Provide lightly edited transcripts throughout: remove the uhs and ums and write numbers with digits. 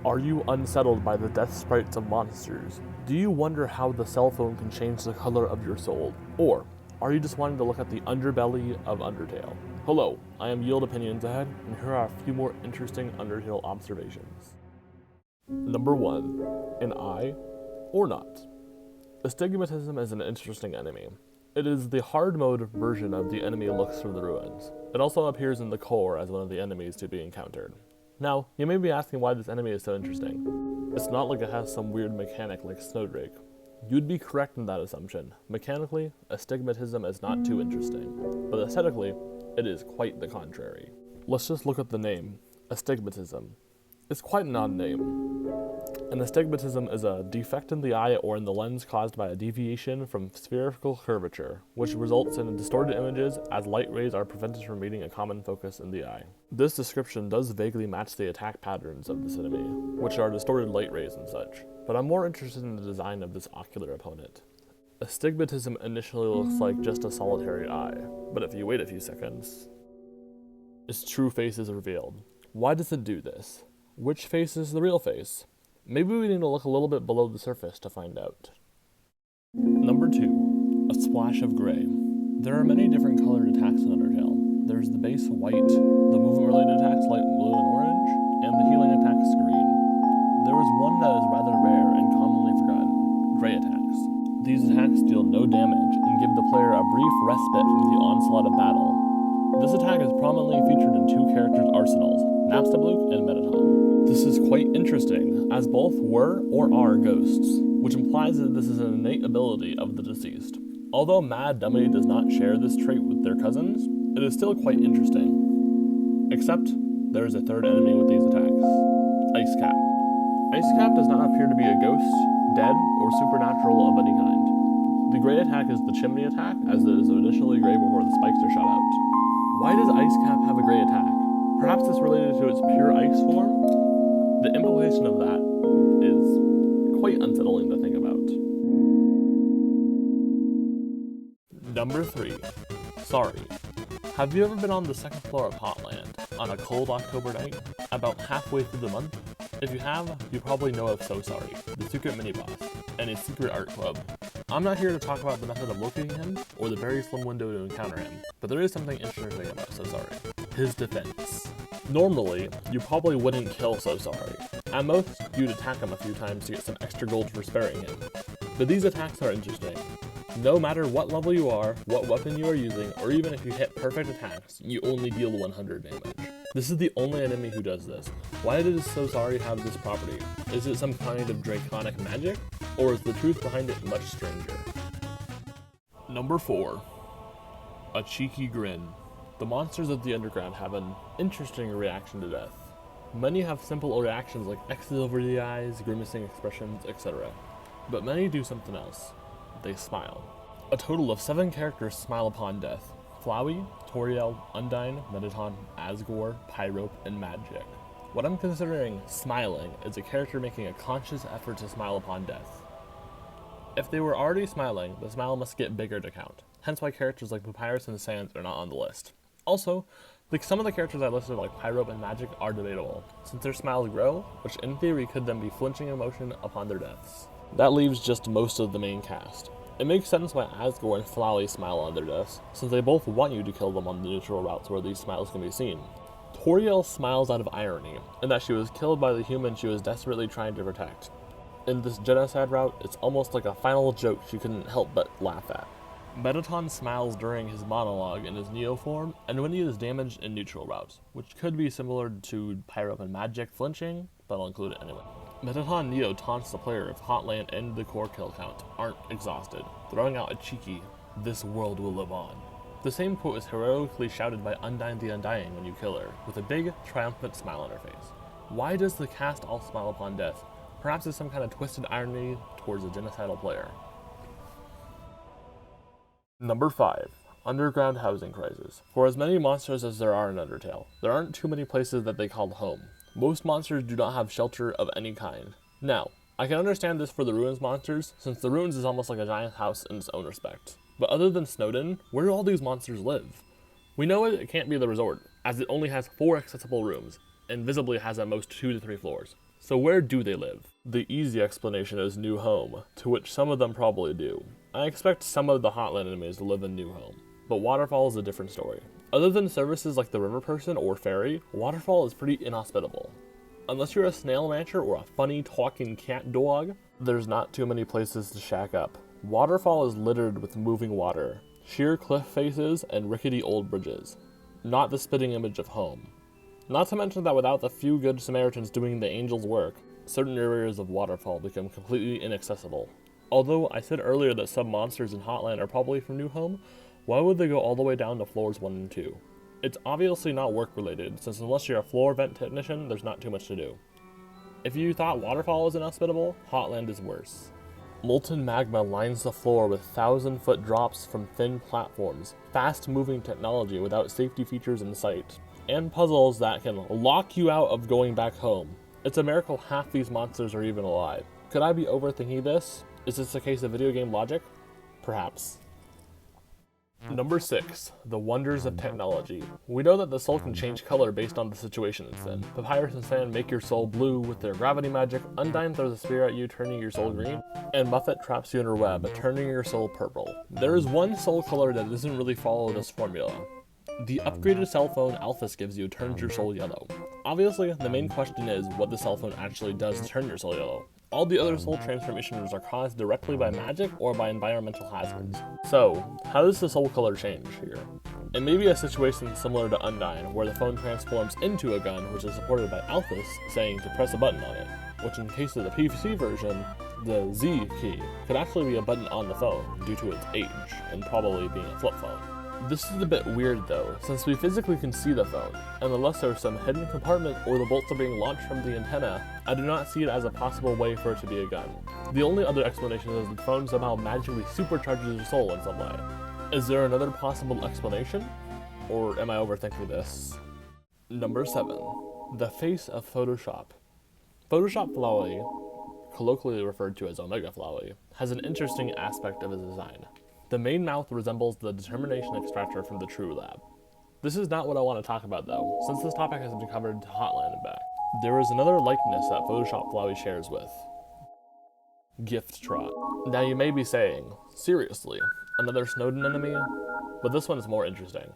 Are you unsettled by the death sprites of monsters? Do you wonder how the cell phone can change the color of your soul? Or are you just wanting to look at the underbelly of Undertale? Hello, I am Yield Opinions Ahead, and here are a few more interesting Undertale observations. Number 1. An eye or not? Astigmatism is an interesting enemy. It is the hard mode version of the enemy looks from the ruins. It also appears in the core as one of the enemies to be encountered. Now, you may be asking why this enemy is so interesting. It's not like it has some weird mechanic like Snowdrake. You'd be correct in that assumption. Mechanically, Astigmatism is not too interesting, but aesthetically, it is quite the contrary. Let's just look at the name, Astigmatism. It's quite an odd name. An astigmatism is a defect in the eye or in the lens caused by a deviation from spherical curvature, which results in distorted images as light rays are prevented from meeting a common focus in the eye. This description does vaguely match the attack patterns of this enemy, which are distorted light rays and such, but I'm more interested in the design of this ocular opponent. Astigmatism initially looks like just a solitary eye, but if you wait a few seconds, its true face is revealed. Why does it do this? Which face is the real face? Maybe we need to look a little bit below the surface to find out. Number 2. A splash of gray. There are many different colored attacks in Undertale. There's the base white, the movement-related attacks light blue and orange, and the healing attacks green. There is one that is rather rare and commonly forgotten, gray attacks. These attacks deal no damage and give the player a brief respite from the onslaught of battle. This attack is prominently featured in 2 characters' arsenals, Napstablook and Metaton. This is quite interesting, as both were or are ghosts, which implies that this is an innate ability of the deceased. Although Mad Dummy does not share this trait with their cousins, it is still quite interesting. Except, there is a third enemy with these attacks, Icecap. Icecap does not appear to be a ghost, dead, or supernatural of any kind. The gray attack is the chimney attack, as it is initially gray before the spikes are shot out. Why does Icecap have a gray attack? Perhaps it's related to its pure ice form? The implication of that is quite unsettling to think about. Number 3. Sorry. Have you ever been on the second floor of Hotland on a cold October night, about halfway through the month? If you have, you probably know of So Sorry, the secret mini-boss, and his secret art club. I'm not here to talk about the method of locating him, or the very slim window to encounter him, but there is something interesting about So Sorry. His defense. Normally, you probably wouldn't kill So Sorry. At most, you'd attack him a few times to get some extra gold for sparing him. But these attacks are interesting. No matter what level you are, what weapon you are using, or even if you hit perfect attacks, you only deal 100 damage. This is the only enemy who does this. Why does So Sorry have this property? Is it some kind of draconic magic? Or is the truth behind it much stranger? Number 4. A cheeky grin. The monsters of the underground have an interesting reaction to death. Many have simple reactions like X's over the eyes, grimacing expressions, etc. But many do something else. They smile. A total of 7 characters smile upon death. Flowy, Toriel, Undyne, Metaton, Asgore, Pyrope, and Magic. What I'm considering smiling is a character making a conscious effort to smile upon death. If they were already smiling, the smile must get bigger to count, hence why characters like Papyrus and Sans are not on the list. Also, some of the characters I listed like Pyrope and Magic are debatable, since their smiles grow, which in theory could then be flinching emotion upon their deaths. That leaves just most of the main cast. It makes sense why Asgore and Flowy smile on their deaths, since they both want you to kill them on the neutral routes where these smiles can be seen. Toriel smiles out of irony, in that she was killed by the human she was desperately trying to protect. In this genocide route, it's almost like a final joke she couldn't help but laugh at. Metaton smiles during his monologue in his Neo form, and when he is damaged in neutral routes, which could be similar to Pyrope and Magic flinching, but I'll include it anyway. Metaton Neo taunts the player if Hotland and the core kill count aren't exhausted, throwing out a cheeky, "This world will live on." The same quote is heroically shouted by Undyne the Undying when you kill her, with a big, triumphant smile on her face. Why does the cast all smile upon death? Perhaps it's some kind of twisted irony towards a genocidal player. Number 5. Underground housing crisis. For as many monsters as there are in Undertale, there aren't too many places that they call home. Most monsters do not have shelter of any kind. Now, I can understand this for the Ruins monsters, since the Ruins is almost like a giant house in its own respect. But other than Snowdin, where do all these monsters live? We know it can't be the resort, as it only has 4 accessible rooms, and visibly has at most 2 to 3 floors. So where do they live? The easy explanation is New Home, to which some of them probably do. I expect some of the Hotland enemies to live in New Home, but Waterfall is a different story. Other than services like the river person or ferry, Waterfall is pretty inhospitable. Unless you're a snail rancher or a funny talking cat dog, there's not too many places to shack up. Waterfall is littered with moving water, sheer cliff faces, and rickety old bridges. Not the spitting image of home. Not to mention that without the few good Samaritans doing the angel's work, certain areas of Waterfall become completely inaccessible. Although I said earlier that some monsters in Hotland are probably from New Home, why would they go all the way down to floors 1 and 2? It's obviously not work related, since unless you're a floor vent technician, there's not too much to do. If you thought Waterfall was inhospitable, Hotland is worse. Molten magma lines the floor with 1,000-foot drops from thin platforms, fast-moving technology without safety features in sight, and puzzles that can lock you out of going back home. It's a miracle half these monsters are even alive. Could I be overthinking this? Is this a case of video game logic? Perhaps. Number 6. The Wonders of Technology. We know that the soul can change color based on the situation it's in. Papyrus and Sand make your soul blue with their gravity magic, Undyne throws a spear at you, turning your soul green, and Muffet traps you in her web, turning your soul purple. There is one soul color that doesn't really follow this formula. The upgraded cell phone Alphys gives you turns your soul yellow. Obviously, the main question is what the cell phone actually does to turn your soul yellow. All the other soul transformations are caused directly by magic or by environmental hazards. So, how does the soul color change here? It may be a situation similar to Undyne, where the phone transforms into a gun, which is supported by Alphys, saying to press a button on it, which in case of the PC version, the Z key could actually be a button on the phone due to its age, and probably being a flip phone. This is a bit weird though, since we physically can see the phone, and unless there's some hidden compartment or the bolts are being launched from the antenna, I do not see it as a possible way for it to be a gun. The only other explanation is that the phone somehow magically supercharges your soul in some way. Is there another possible explanation? Or am I overthinking this? Number 7. The Face of Photoshop. Photoshop Flowy, colloquially referred to as Omega Flowy, has an interesting aspect of his design. The main mouth resembles the determination extractor from the True Lab. This is not what I want to talk about though, since this topic has been covered to Hotland and back. There is another likeness that Photoshop Flowy shares with Gift Trot. Now you may be saying, seriously, another Snowden enemy? But this one is more interesting.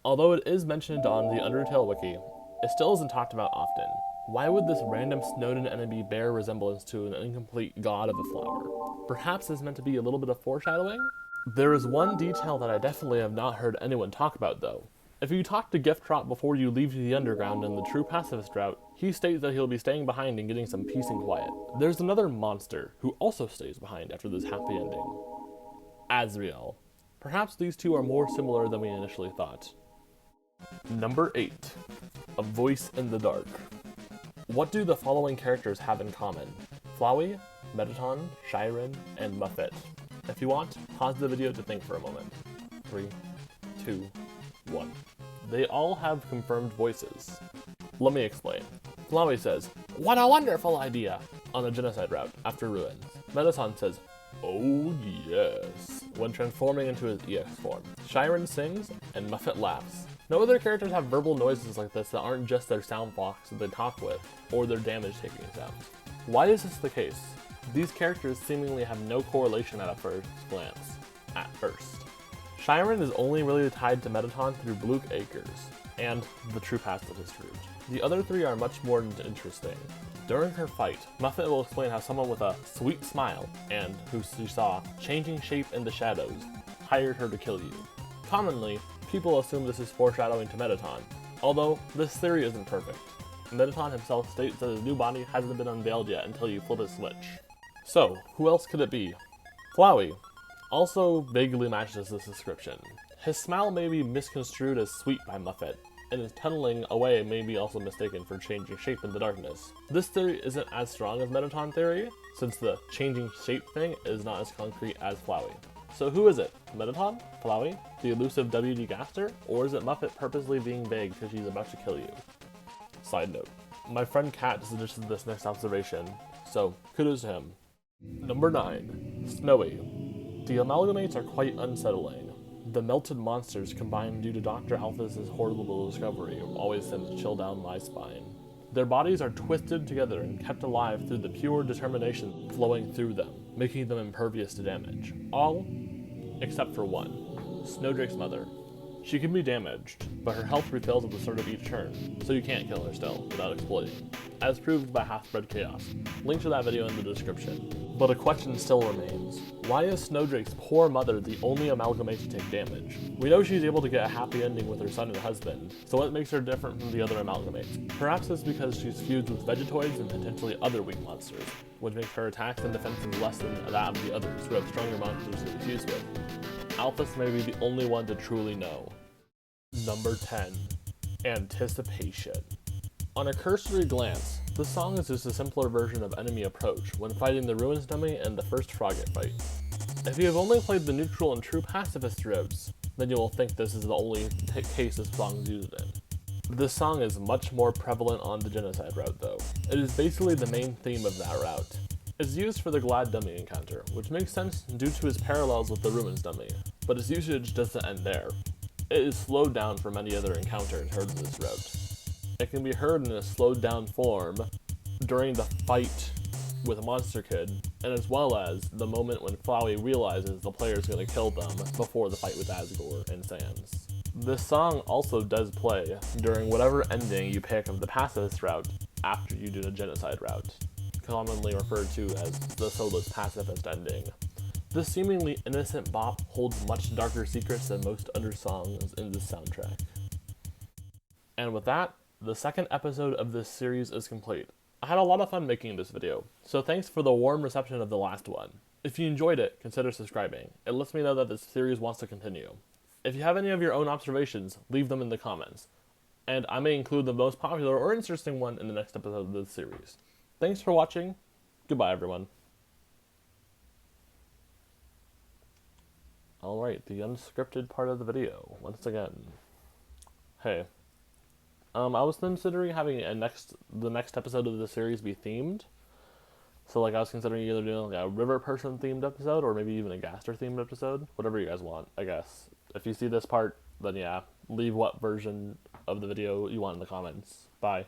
Although it is mentioned on the Undertale wiki, it still isn't talked about often. Why would this random Snowden enemy bear resemblance to an incomplete god of a flower? Perhaps it's meant to be a little bit of foreshadowing? There is one detail that I definitely have not heard anyone talk about though. If you talk to Gift Trot before you leave the underground in the true pacifist route, he states that he'll be staying behind and getting some peace and quiet. There's another monster who also stays behind after this happy ending. Azrael. Perhaps these two are more similar than we initially thought. Number 8. A Voice in the Dark. What do the following characters have in common? Flowy, Metaton, Shiren, and Muffet. If you want, pause the video to think for a moment. 3, 2, 1. They all have confirmed voices. Let me explain. Flowy says, "What a wonderful idea!" on a genocide route after ruins. Metaton says, "Oh yes," when transforming into his EX form. Shiren sings, and Muffet laughs. No other characters have verbal noises like this that aren't just their sound box that they talk with, or their damage-taking sounds. Why is this the case? These characters seemingly have no correlation at a first glance. At first. Shiren is only really tied to Metaton through Blue Acres, and the true pacifist route. The other three are much more interesting. During her fight, Muffet will explain how someone with a sweet smile, and who she saw changing shape in the shadows, hired her to kill you. Commonly, people assume this is foreshadowing to Metaton, although this theory isn't perfect. Metaton himself states that his new body hasn't been unveiled yet until you flip a switch. So, who else could it be? Flowy also vaguely matches this description. His smile may be misconstrued as sweet by Muffet, and his tunneling away may be also mistaken for changing shape in the darkness. This theory isn't as strong as Metaton theory, since the changing shape thing is not as concrete as Flowy. So who is it? Metaton? Flowy? The elusive WD Gaster? Or is it Muffet purposely being vague because she's about to kill you? Side note. My friend Kat suggested this next observation, so kudos to him. Number 9. Snowy. The amalgamates are quite unsettling. The melted monsters combined due to Dr. Alphys' horrible discovery always sends a chill down my spine. Their bodies are twisted together and kept alive through the pure determination flowing through them, making them impervious to damage. All except for one, Snowdrake's mother. She can be damaged, but her health refills at the start of each turn, so you can't kill her still without exploiting, as proved by Half-Bred Chaos. Link to that video in the description. But a question still remains. Why is Snowdrake's poor mother the only amalgamate to take damage? We know she's able to get a happy ending with her son and husband, so what makes her different from the other amalgamates? Perhaps it's because she's fused with Vegetoids and potentially other weak monsters, which makes her attacks and defenses less than that of the others who have stronger monsters to be fused with. Alphys may be the only one to truly know. Number 10. Anticipation. On a cursory glance, this song is just a simpler version of Enemy Approach when fighting the Ruins Dummy and the first Frogget fight. If you have only played the neutral and true pacifist routes, then you will think this is the only case this song is used in. This song is much more prevalent on the Genocide route though. It is basically the main theme of that route. It's used for the Glad Dummy encounter, which makes sense due to its parallels with the Ruins Dummy, but its usage doesn't end there. It is slowed down from any other encounter heard in this route. It can be heard in a slowed down form during the fight with Monster Kid, and as well as the moment when Flowy realizes the player is going to kill them before the fight with Asgore and Sans. This song also does play during whatever ending you pick of the pacifist route after you do the Genocide route, commonly referred to as the Soulless Pacifist ending. This seemingly innocent bop holds much darker secrets than most other songs in this soundtrack. And with that, the second episode of this series is complete. I had a lot of fun making this video, so thanks for the warm reception of the last one. If you enjoyed it, consider subscribing. It lets me know that this series wants to continue. If you have any of your own observations, leave them in the comments, and I may include the most popular or interesting one in the next episode of this series. Thanks for watching. Goodbye, everyone. Alright, the unscripted part of the video, once again. Hey. I was considering having the next episode of the series be themed. So I was considering either doing a river person themed episode or maybe even a Gaster themed episode. Whatever you guys want, I guess. If you see this part, then yeah, leave what version of the video you want in the comments. Bye.